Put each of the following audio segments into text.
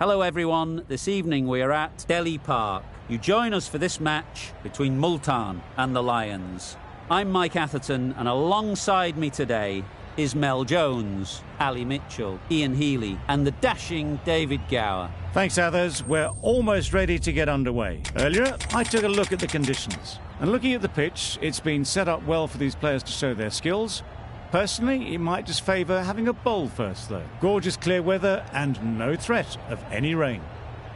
Hello everyone, this evening we are at Delhi Park. You join us for this match between Multan and the Lions. I'm Mike Atherton, and alongside me today is Mel Jones, Ali Mitchell, Ian Healy and the dashing David Gower. Thanks, Athers. We're almost ready to get underway. Earlier, I took a look at the conditions. And looking at the pitch, it's been set up well for these players to show their skills. Personally, it might just favour having a bowl first, though. Gorgeous clear weather and no threat of any rain.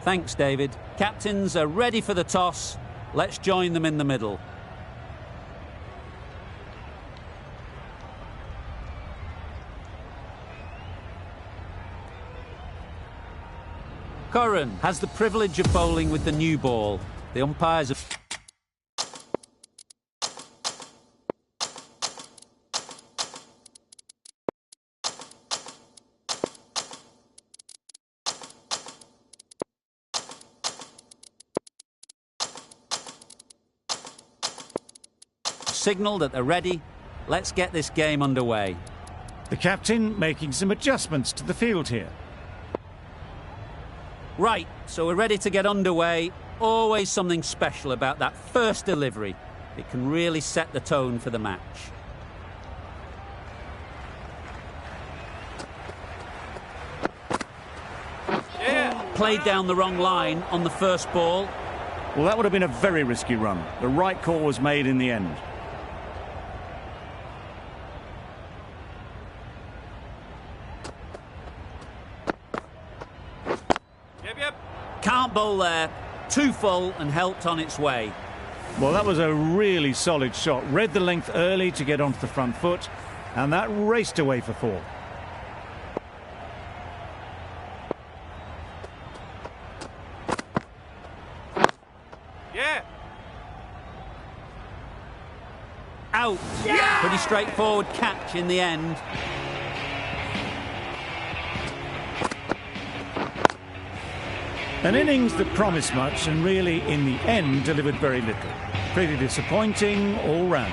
Thanks, David. Captains are ready for the toss. Let's join them in the middle. Curran has the privilege of bowling with the new ball. The umpires have... signal that they're ready. Let's get this game underway. The captain making some adjustments to the field here. Right, so we're ready to get underway. Always something special about that first delivery. It can really set the tone for the match. Yeah. Played down the wrong line on the first ball. Well, that would have been a very risky run. The right call was made in the end. Can't bowl there. Too full and helped on its way. Well, that was a really solid shot. Read the length early to get onto the front foot, and that raced away for 4. Yeah. Out. Yeah! Pretty straightforward catch in the end. An innings that promised much and really, in the end, delivered very little. Pretty disappointing all round.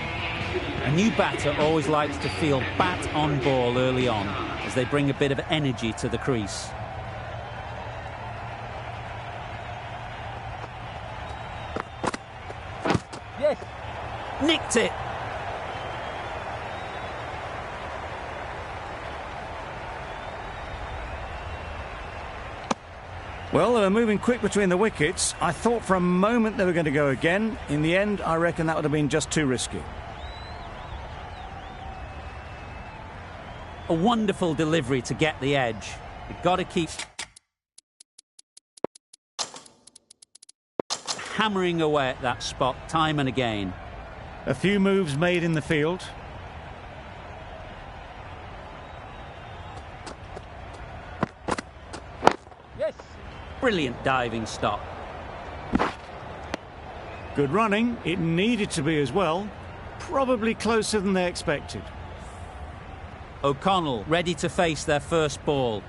A new batter always likes to feel bat on ball early on, as they bring a bit of energy to the crease. Yes! Nicked it! Well, they were moving quick between the wickets. I thought for a moment they were going to go again. In the end, I reckon that would have been just too risky. A wonderful delivery to get the edge. You've got to keep hammering away at that spot time and again. A few moves made in the field. Yes! Brilliant diving stop. Good running. It needed to be as well. Probably closer than they expected. O'Connell ready to face their first ball.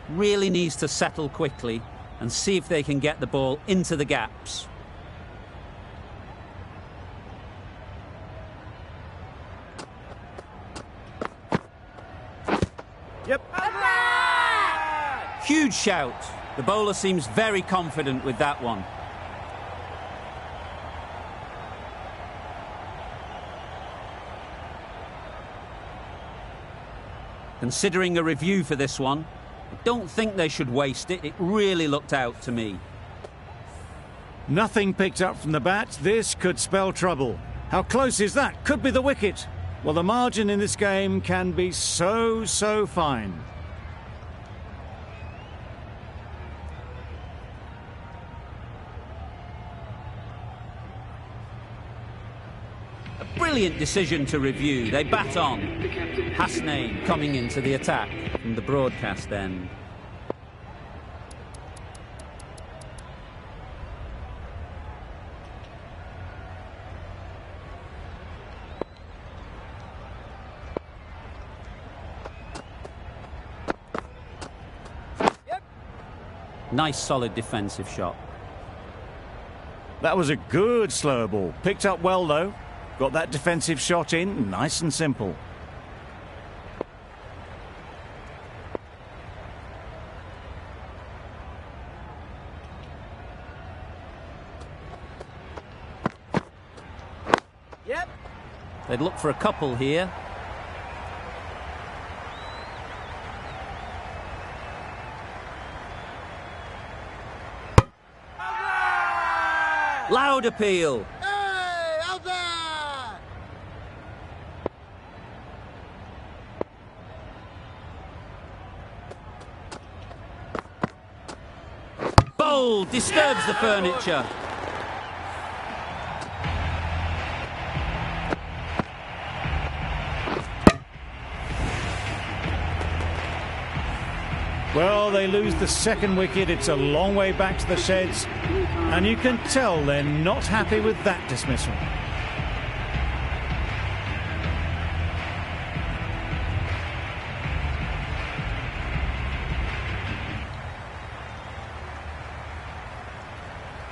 Really needs to settle quickly and see if they can get the ball into the gaps. Yep. Huge shout. The bowler seems very confident with that one. Considering a review for this one, I don't think they should waste it. It really looked out to me. Nothing picked up from the bat. This could spell trouble. How close is that? Could be the wicket. Well, the margin in this game can be so fine. Brilliant decision to review. They bat on. Hasnain coming into the attack from the broadcast end. Yep. Nice solid defensive shot. That was a good slower ball. Picked up well, though. Got that defensive shot in, nice and simple. They'd look for a couple here. Loud appeal. Hey, out there! Bowl disturbs the furniture. Well, they lose the second wicket. It's a long way back to the sheds, and you can tell they're not happy with that dismissal.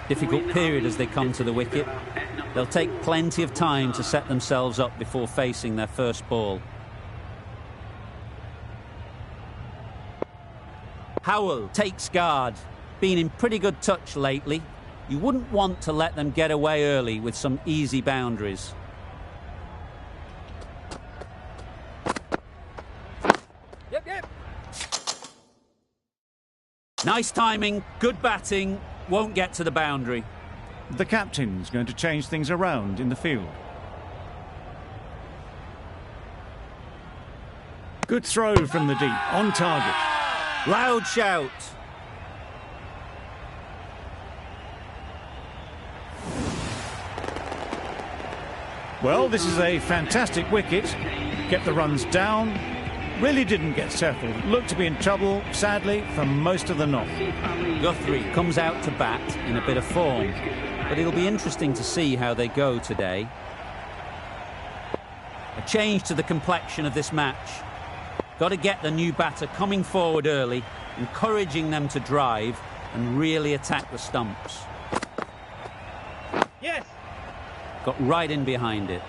Difficult period as they come to the wicket. They'll take plenty of time to set themselves up before facing their first ball. Howell takes guard. Been in pretty good touch lately. You wouldn't want to let them get away early with some easy boundaries. Yep. Nice timing, good batting, won't get to the boundary. The captain's going to change things around in the field. Good throw from the deep, on target. Loud shout. Well, this is a fantastic wicket. Kept the runs down. Really didn't get settled. Looked to be in trouble, sadly, for most of the knock. Guthrie comes out to bat in a bit of form, but it'll be interesting to see how they go today. A change to the complexion of this match. Got to get the new batter coming forward early, encouraging them to drive and really attack the stumps. Yes. Got right in behind it.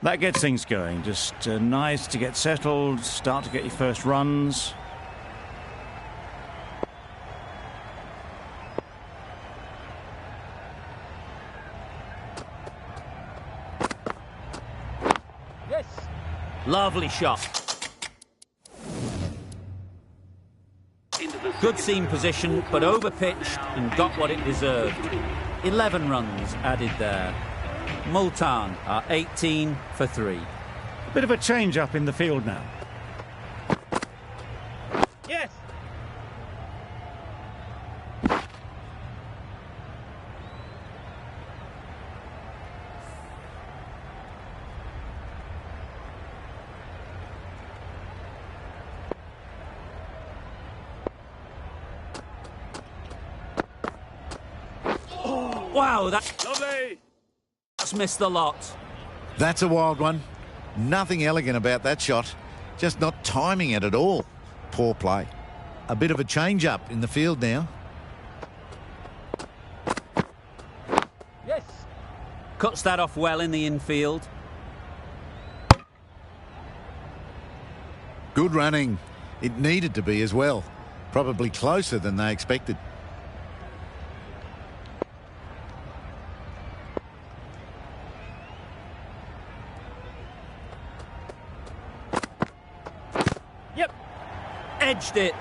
That gets things going. Just nice to get settled, start to get your first runs. Yes. Lovely shot. Good seam position, but over-pitched and got what it deserved. 11 runs added there. Multan are 18 for 3. Bit of a change up in the field now. Yes. Wow, that's Lovely. missed the lot. That's a wild one. Nothing elegant about that shot. Just not timing it at all. Poor play. A bit of a change-up in the field now. Yes. Cuts that off well in the infield. Good running. It needed to be as well. Probably closer than they expected. Yep. Edged it.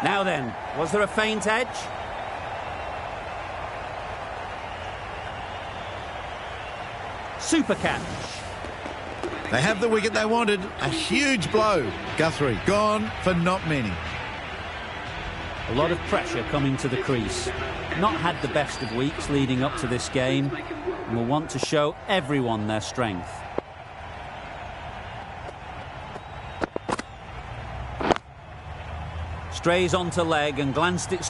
Now then, was there a faint edge? Super catch. They have the wicket they wanted. A huge blow. Guthrie gone for not many. A lot of pressure coming to the crease. Not had the best of weeks leading up to this game and will want to show everyone their strength. Strays onto leg and glanced it.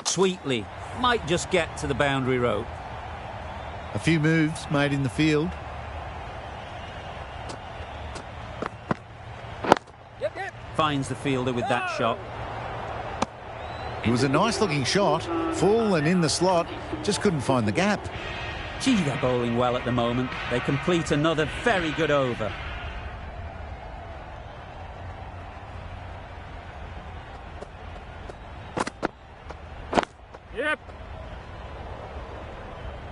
Sweetly. Might just get to the boundary rope. A few moves made in the field. Yep. Finds the fielder with that shot. It was a nice-looking shot. Full and in the slot. Just couldn't find the gap. Gee, they're bowling well at the moment. They complete another very good over.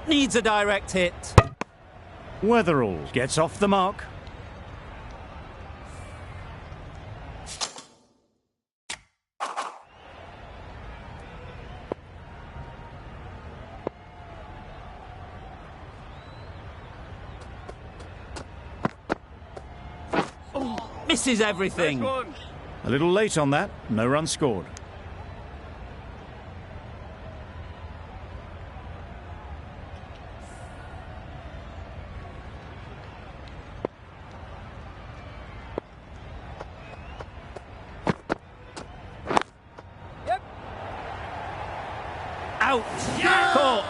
Needs a direct hit. Weatherall gets off the mark. Misses everything. A little late on that, no run scored. Yep. Out. Caught.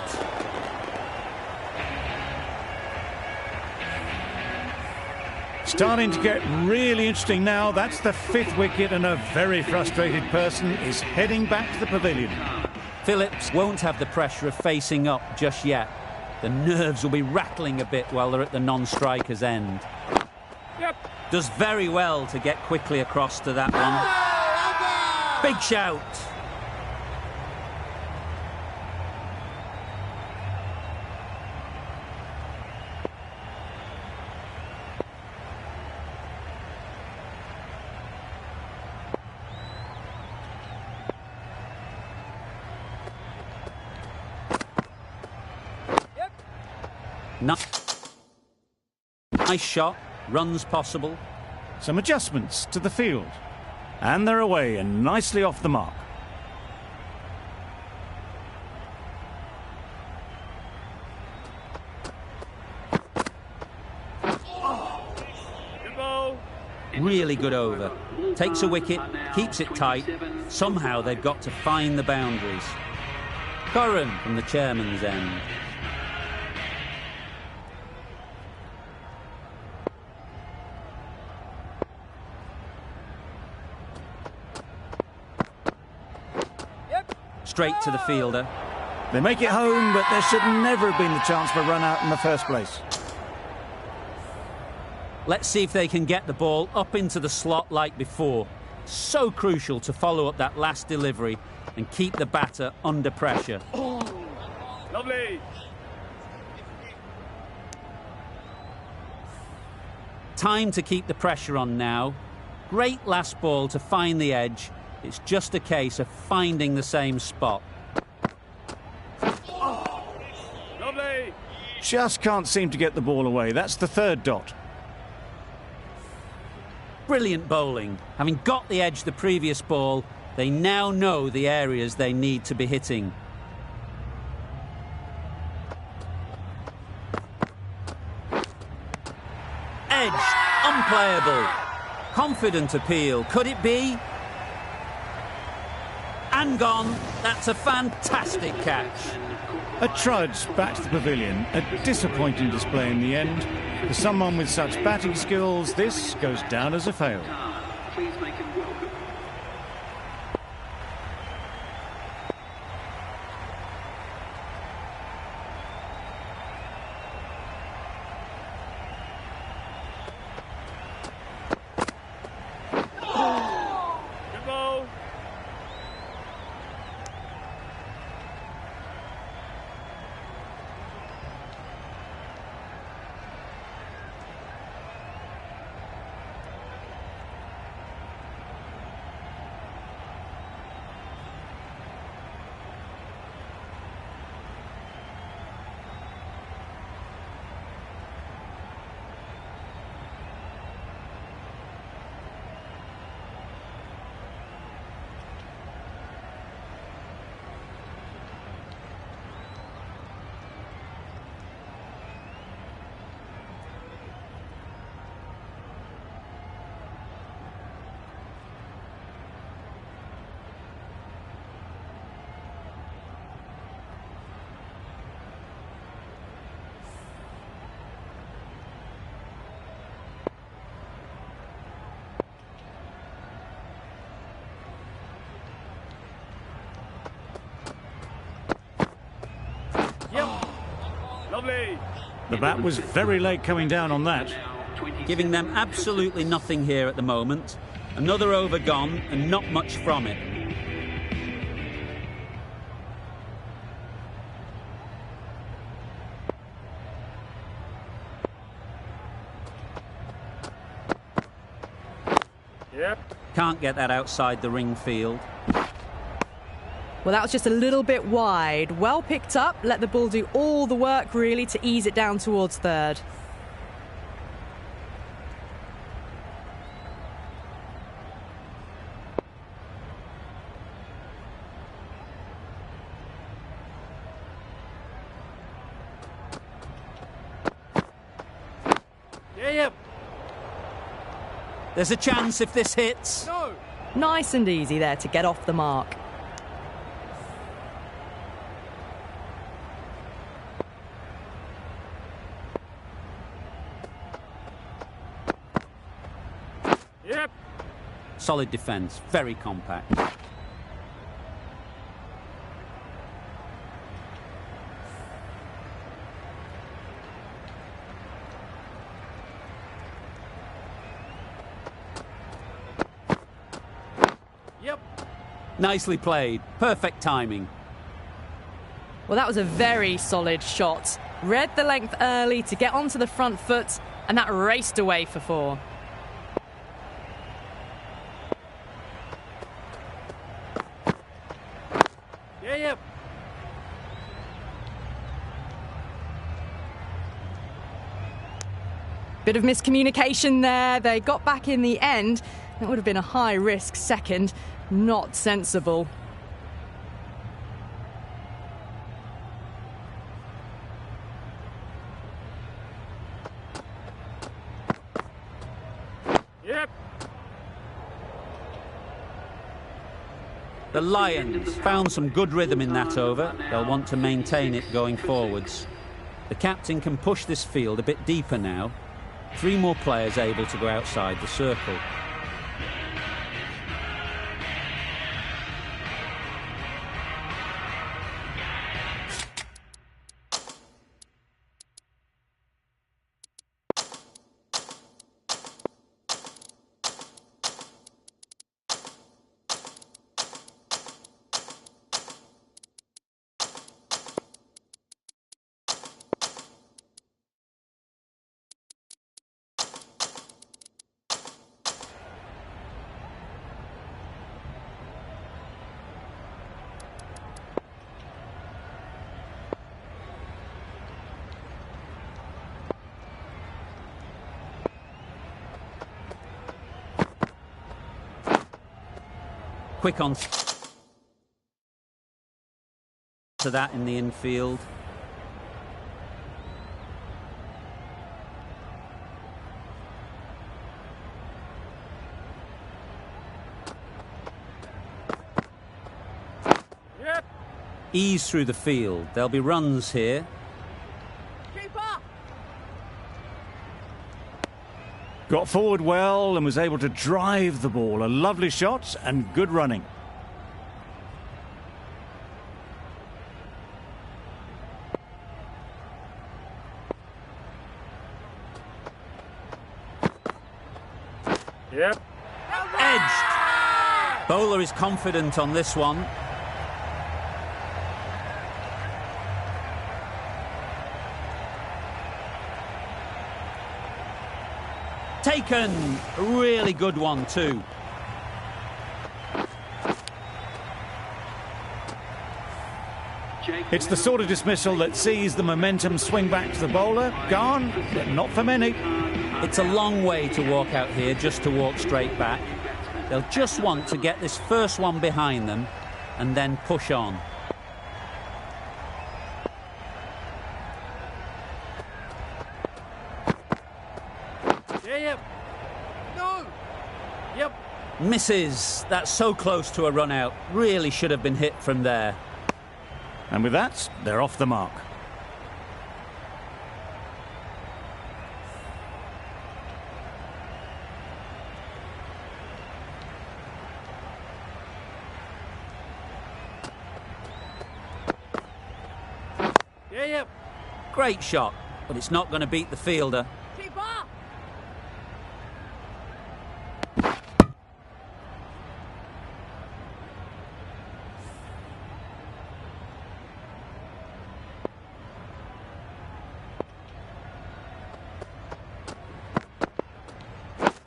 Starting to get really interesting now. That's the 5th wicket, and a very frustrated person is heading back to the pavilion. Phillips won't have the pressure of facing up just yet. The nerves will be rattling a bit while they're at the non-striker's end. Yep. Does very well to get quickly across to that one. Big shout. Nice shot, runs possible. Some adjustments to the field. And they're away and nicely off the mark. Really good over. Takes a wicket, keeps it tight. Somehow they've got to find the boundaries. Curran from the chairman's end. Straight to the fielder. They make it home, but there should never have been the chance for a run out in the first place. Let's see if they can get the ball up into the slot like before. So crucial to follow up that last delivery and keep the batter under pressure. Lovely. Time to keep the pressure on now. Great last ball to find the edge. It's just a case of finding the same spot. Lovely. Just can't seem to get the ball away. That's the 3rd dot. Brilliant bowling. Having got the edge the previous ball, they now know the areas they need to be hitting. Edge, unplayable. Confident appeal, could it be? And gone. That's a fantastic catch. A trudge back to the pavilion. A disappointing display in the end. For someone with such batting skills, this goes down as a fail. Please make him welcome. Good ball. Lovely. The bat was very late coming down on that. Giving them absolutely nothing here at the moment. Another over gone and not much from it. Yep. Can't get that outside the ring field. Well, that was just a little bit wide. Well picked up, let the ball do all the work really to ease it down towards third. Yep. There's a chance if this hits. No. Nice and easy there to get off the mark. Yep. Solid defence, very compact. Yep. Nicely played, perfect timing. Well, that was a very solid shot. Read the length early to get onto the front foot, and that raced away for four. Yep. Bit of miscommunication there. They got back in the end. That would have been a high-risk second. Not sensible. Yep. The Lions found some good rhythm in that over. They'll want to maintain it going forwards. The captain can push this field a bit deeper now. 3 more players able to go outside the circle. Quick on to that in the infield. Yep. Ease through the field. There'll be runs here. Got forward well and was able to drive the ball. A lovely shot and good running. Yep. Edged. Bowler is confident on this one. Taken. A really good one too. It's the sort of dismissal that sees the momentum swing back to the bowler. Gone, but not for many. It's a long way to walk out here just to walk straight back. They'll just want to get this first one behind them and then push on. Yep. No. Yep. Misses. That's so close to a run out. Really should have been hit from there. And with that, they're off the mark. Yep. Great shot, but it's not going to beat the fielder.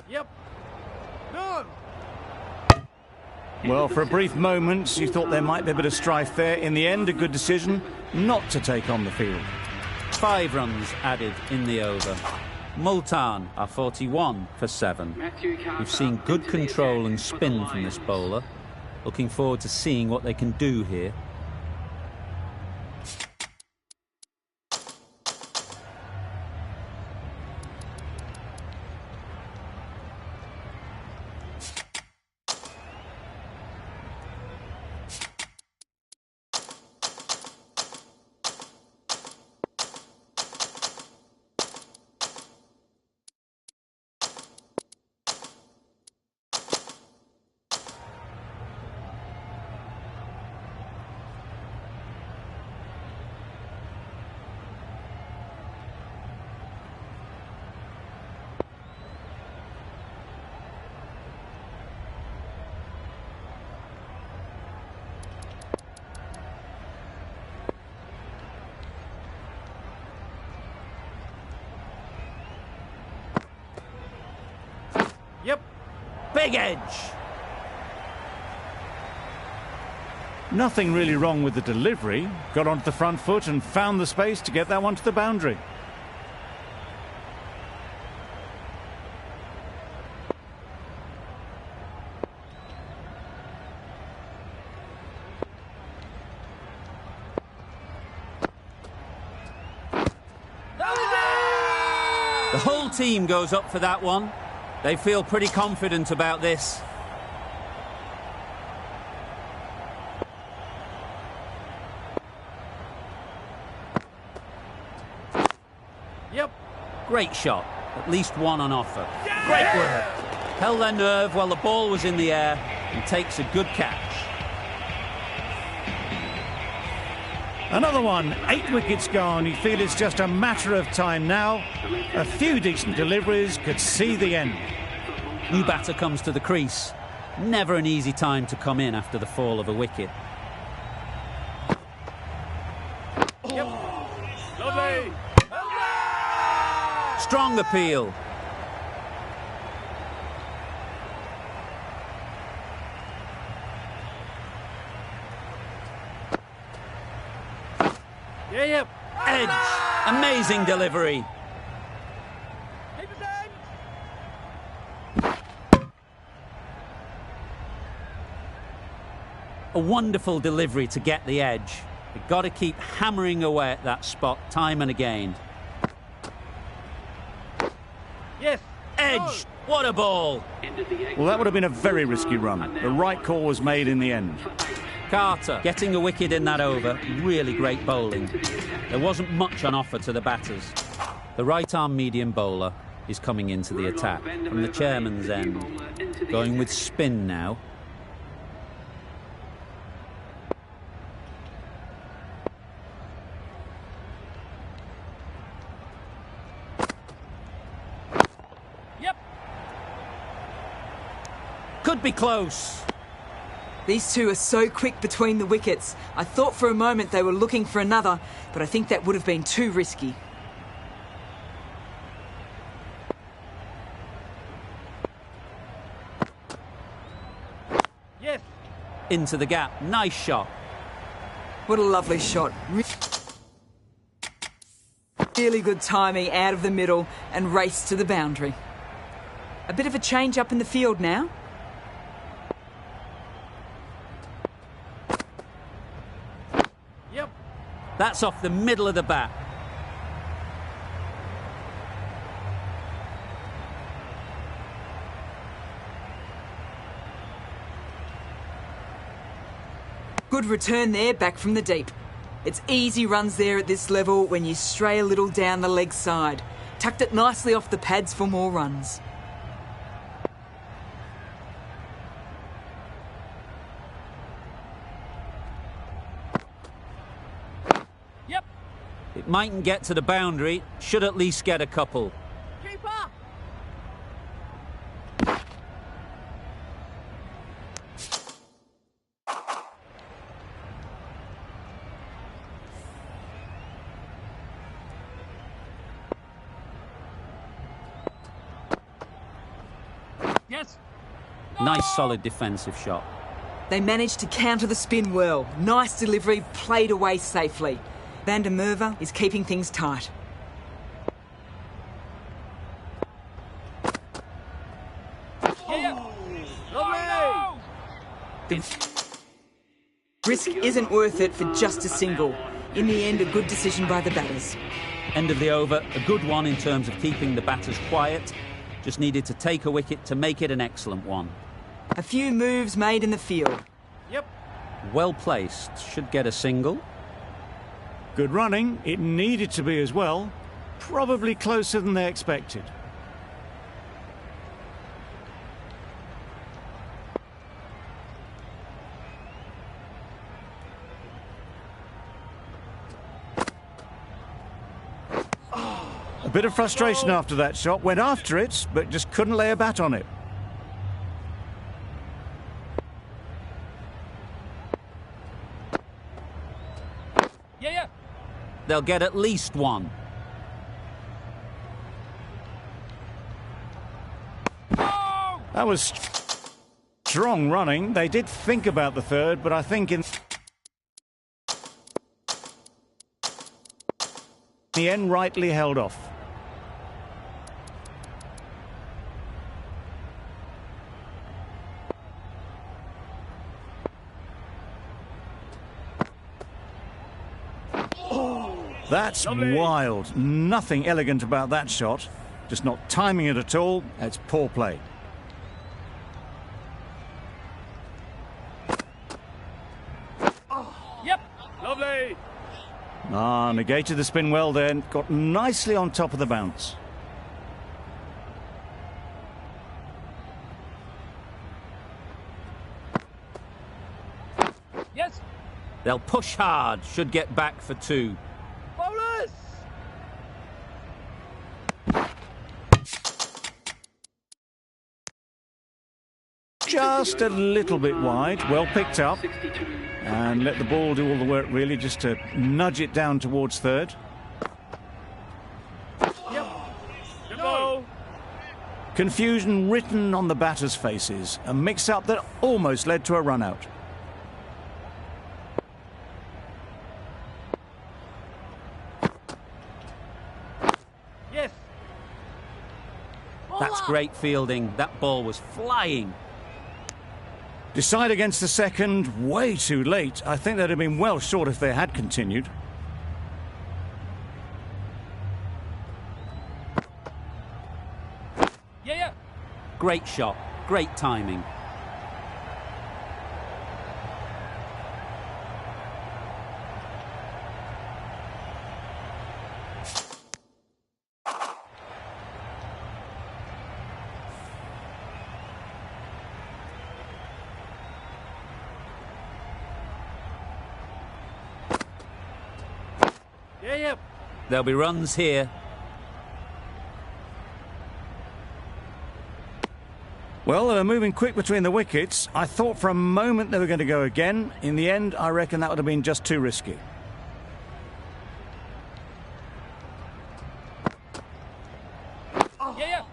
Yep. No. Well, for a brief moment, you thought there might be a bit of strife there. In the end, a good decision not to take on the field. 5 runs added in the over. Multan are 41 for 7. We've seen good control and spin from this bowler. Looking forward to seeing what they can do here. Yep. Big edge. Nothing really wrong with the delivery. Got onto the front foot and found the space to get that one to the boundary. The whole team goes up for that one. They feel pretty confident about this. Yep. Great shot. At least one on offer. Great work. Held their nerve while the ball was in the air and takes a good catch. Another one, 8 wickets gone. You feel it's just a matter of time now. A few decent deliveries could see the end. New batter comes to the crease. Never an easy time to come in after the fall of a wicket. Yep. Lovely. Strong appeal. Yeah, yep. Edge. Amazing delivery. A wonderful delivery to get the edge. You've got to keep hammering away at that spot time and again. Yes. Edge. What a ball. Well, that would have been a very risky run. The right call was made in the end. Carter getting a wicket in that over. Really great bowling. There wasn't much on offer to the batters. The right-arm medium bowler is coming into the attack from the chairman's end. Going with spin now. Yep. Could be close. These two are so quick between the wickets. I thought for a moment they were looking for another, but I think that would have been too risky. Yes. Into the gap. Nice shot. What a lovely shot. Really good timing out of the middle and race to the boundary. A bit of a change up in the field now. Yep. That's off the middle of the bat. Good return there, back from the deep. It's easy runs there at this level when you stray a little down the leg side. Tucked it nicely off the pads for more runs. Yep. It mightn't get to the boundary. Should at least get a couple. Keeper. Yes. Nice solid defensive shot. They managed to counter the spin well. Nice delivery, played away safely. Van der Merwe is keeping things tight. Risk isn't worth it for just a single. In the end, a good decision by the batters. End of the over, a good one in terms of keeping the batters quiet. Just needed to take a wicket to make it an excellent one. A few moves made in the field. Yep. Well placed, should get a single. Good running. It needed to be as well. Probably closer than they expected. A bit of frustration after that shot. Went after it, but just couldn't lay a bat on it. Yeah. They'll get at least one. Oh! That was strong running. They did think about the third, but I think in the end rightly held off. That's wild. Nothing elegant about that shot. Just not timing it at all. It's poor play. Yep. Lovely. Negated the spin well then. Got nicely on top of the bounce. Yes. They'll push hard, should get back for two. Bowlers. Just a little bit wide. Well picked up. 62. And let the ball do all the work really, just to nudge it down towards third. Yep. No. Confusion written on the batters' faces. A mix-up that almost led to a run-out. Yes. That's great fielding. That ball was flying. Decide against the second, way too late. I think they'd have been well short if they had continued. Yeah. Great shot, great timing. Yeah. There'll be runs here. Well, they were moving quick between the wickets. I thought for a moment they were going to go again. In the end, I reckon that would have been just too risky. Yeah.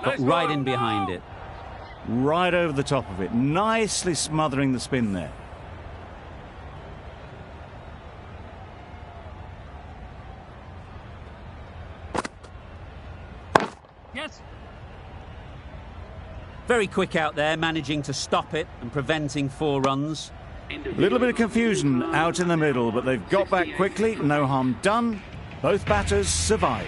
Got right in behind it. Right over the top of it. Nicely smothering the spin there. Yes. Very quick out there, managing to stop it and preventing 4 runs. A little bit of confusion out in the middle, but they've got back quickly. No harm done. Both batters survive.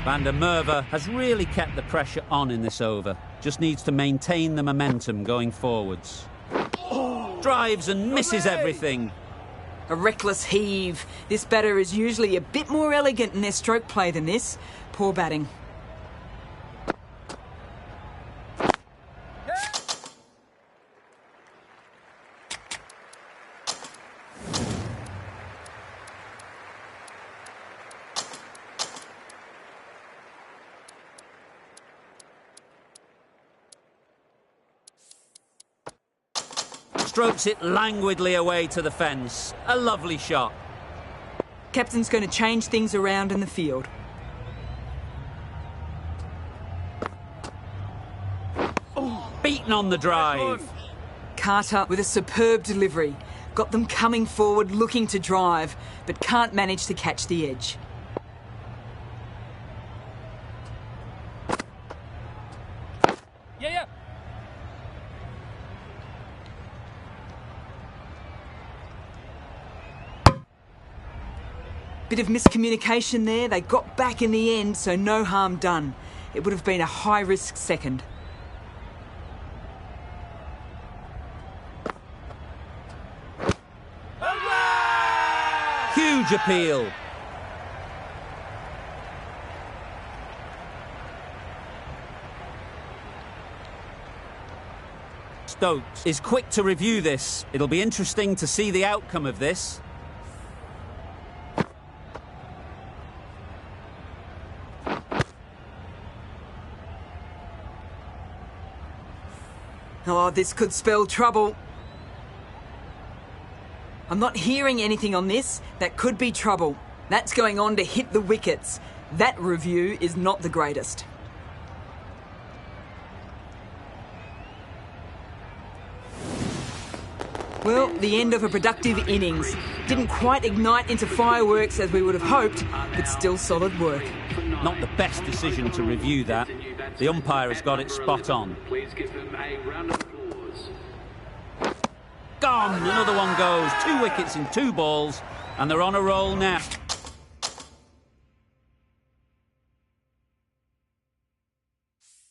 Van der Merwe has really kept the pressure on in this over. Just needs to maintain the momentum going forwards. Drives and misses everything. A reckless heave. This batter is usually a bit more elegant in their stroke play than this. Poor batting. Strokes it languidly away to the fence. A lovely shot. Captain's going to change things around in the field. Beaten on the drive. Carter with a superb delivery. Got them coming forward looking to drive, but can't manage to catch the edge. Yeah. Bit of miscommunication there. They got back in the end, so no harm done. It would have been a high-risk second. Huge appeal. Stokes is quick to review this. It'll be interesting to see the outcome of this. Oh, this could spell trouble. I'm not hearing anything on this. That could be trouble. That's going on to hit the wickets. That review is not the greatest. Well, the end of a productive innings. Didn't quite ignite into fireworks as we would have hoped, but still solid work. Not the best decision to review that. The umpire has got it spot on. Please give them a round of applause. Gone! Another one goes. 2 wickets in 2 balls, and they're on a roll now.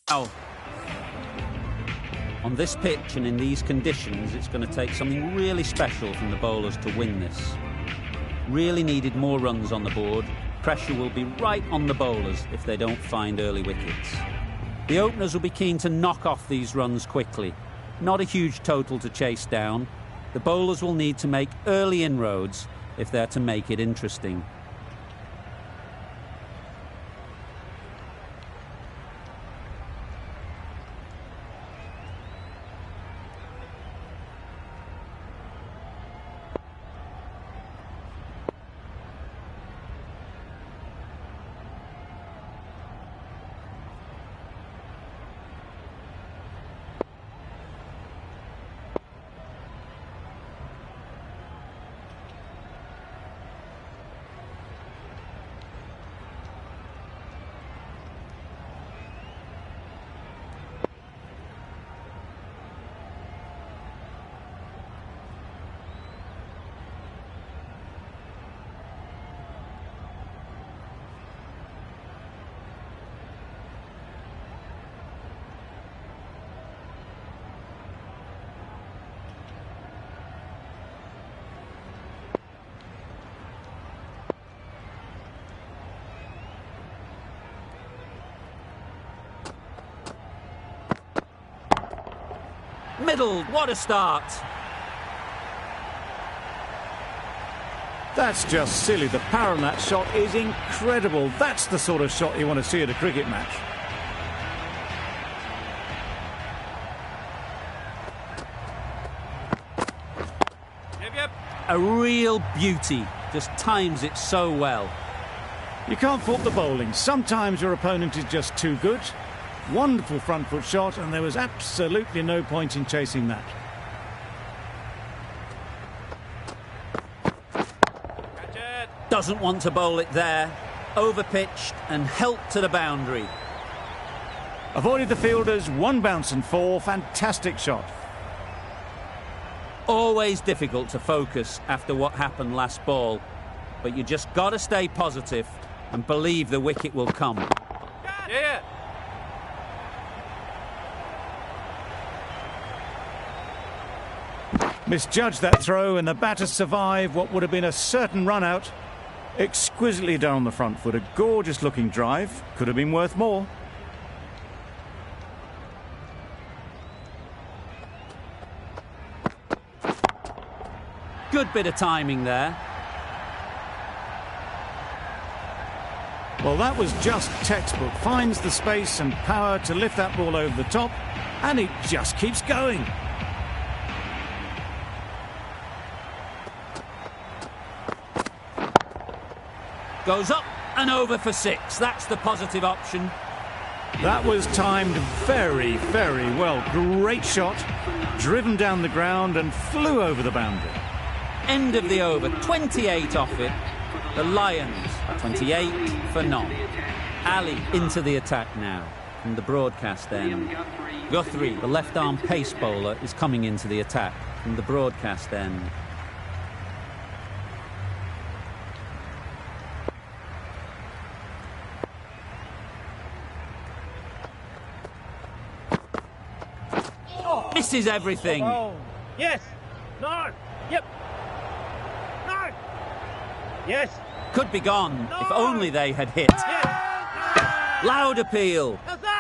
Oh. On this pitch and in these conditions, it's going to take something really special from the bowlers to win this. Really needed more runs on the board. Pressure will be right on the bowlers if they don't find early wickets. The openers will be keen to knock off these runs quickly. Not a huge total to chase down. The bowlers will need to make early inroads if they're to make it interesting. Middle, what a start. That's just silly. The power on that shot is incredible. That's the sort of shot you want to see at a cricket match. Yep. A real beauty. Just times it so well. You can't fault the bowling. Sometimes your opponent is just too good. Wonderful front foot shot, and there was absolutely no point in chasing that. Catch it. Doesn't want to bowl it there. Overpitched and helped to the boundary. Avoided the fielders, 1 bounce and 4. Fantastic shot. Always difficult to focus after what happened last ball, but you just got to stay positive and believe the wicket will come. Yeah. Misjudged that throw, and the batter survived what would have been a certain run out. Exquisitely done on the front foot. A gorgeous looking drive. Could have been worth more. Good bit of timing there. Well, that was just textbook. Finds the space and power to lift that ball over the top, and it just keeps going. Goes up and over for 6. That's the positive option. That was timed very, very well. Great shot, driven down the ground and flew over the boundary. End of the over, 28 off it. The Lions are 28 for none. Ali into the attack now. From the broadcast end. Guthrie, the left-arm pace bowler, is coming into the attack. From the broadcast end. Misses everything. Oh. Yes. No. Yep. No. Yes. Could be gone No. if only they had hit. Yes. Loud appeal. How's that?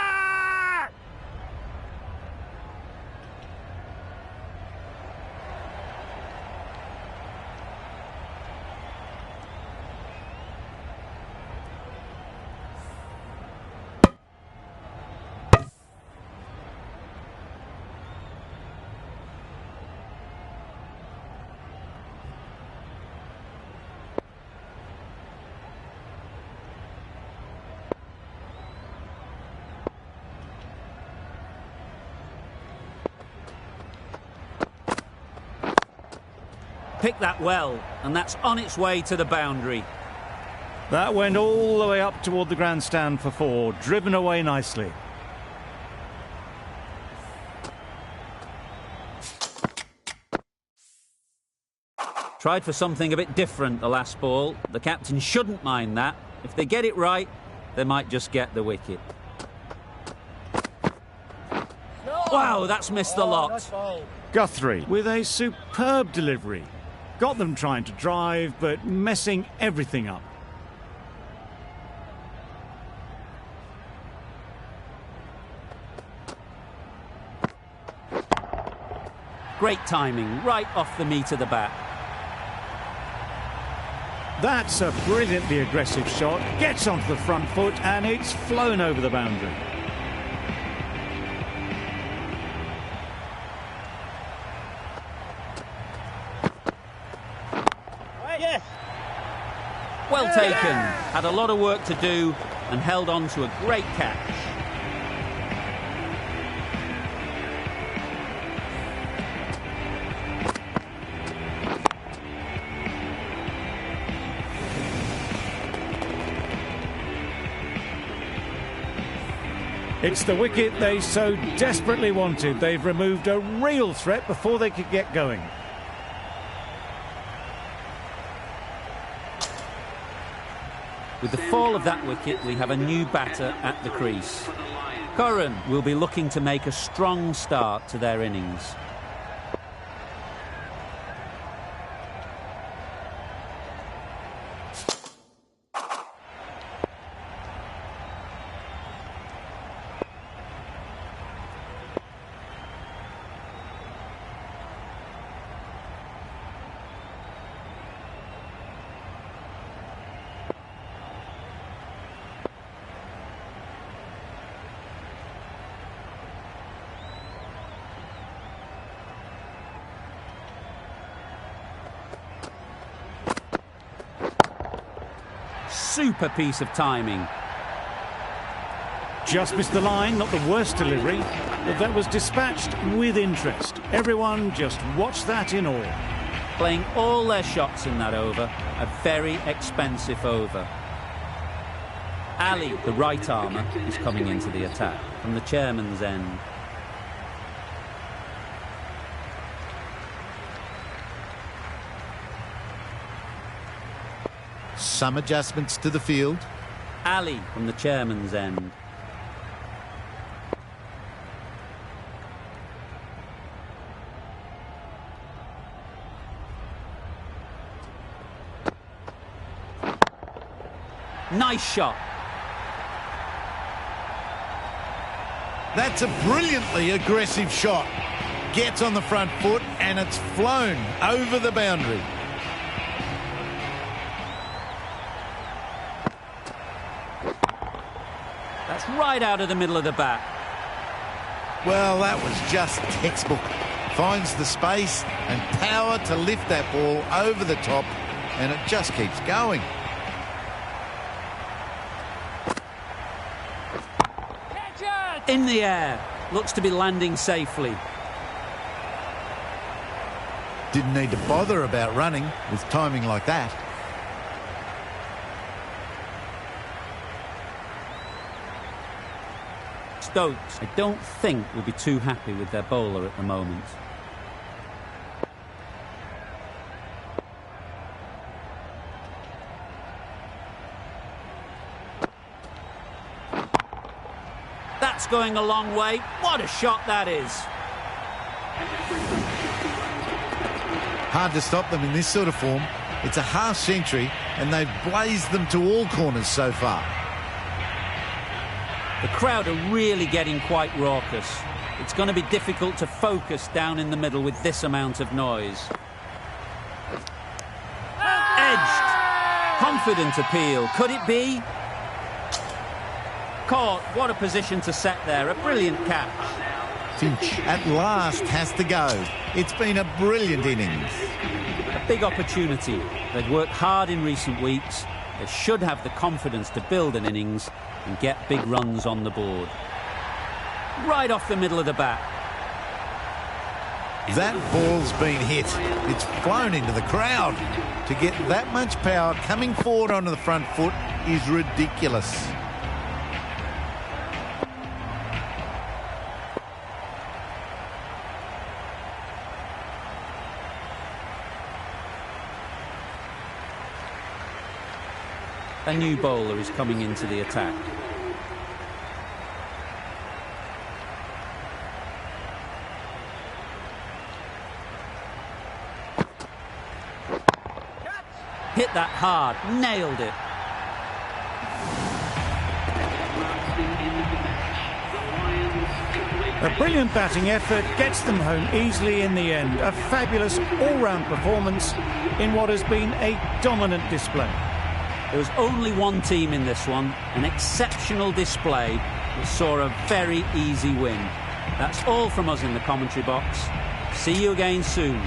Picked that well, and that's on its way to the boundary. That went all the way up toward the grandstand for 4, driven away nicely. Tried for something a bit different the last ball. The captain shouldn't mind that. If they get it right, they might just get the wicket. Wow, that's missed the lot. Guthrie with a superb delivery. Got them trying to drive, but messing everything up. Great timing, right off the meat of the bat. That's a brilliantly aggressive shot. Gets onto the front foot and it's flown over the boundary. Yes. Well taken. Had a lot of work to do and held on to a great catch. It's the wicket they so desperately wanted. They've removed a real threat before they could get going. With the fall of that wicket, we have a new batter at the crease. Curran will be looking to make a strong start to their innings. Super piece of timing. Just missed the line, not the worst delivery, but that was dispatched with interest. Everyone just watched that in awe. Playing all their shots in that over. A very expensive over. Ali, the right armour, is coming into the attack from the chairman's end. Some adjustments to the field. Ali from the chairman's end. Nice shot. That's a brilliantly aggressive shot. Gets on the front foot and it's flown over the boundary. That's right out of the middle of the bat. Well, that was just textbook. Finds the space and power to lift that ball over the top, and it just keeps going. In the air. Looks to be landing safely. Didn't need to bother about running with timing like that. Stokes, I don't think, will be too happy with their bowler at the moment. That's going a long way. What a shot that is. Hard to stop them in this sort of form. It's a half century and they've blazed them to all corners so far. The crowd are really getting quite raucous. It's going to be difficult to focus down in the middle with this amount of noise. Edged. Confident appeal. Could it be? Caught. What a position to set there. A brilliant catch. Finch at last has to go. It's been a brilliant innings. A big opportunity. They've worked hard in recent weeks. They should have the confidence to build an innings and get big runs on the board. Right off the middle of the bat. That ball's been hit. It's flown into the crowd. To get that much power coming forward onto the front foot is ridiculous. A new bowler is coming into the attack. Hit that hard, nailed it. A brilliant batting effort gets them home easily in the end. A fabulous all-round performance in what has been a dominant display. There was only one team in this one, an exceptional display that saw a very easy win. That's all from us in the commentary box. See you again soon.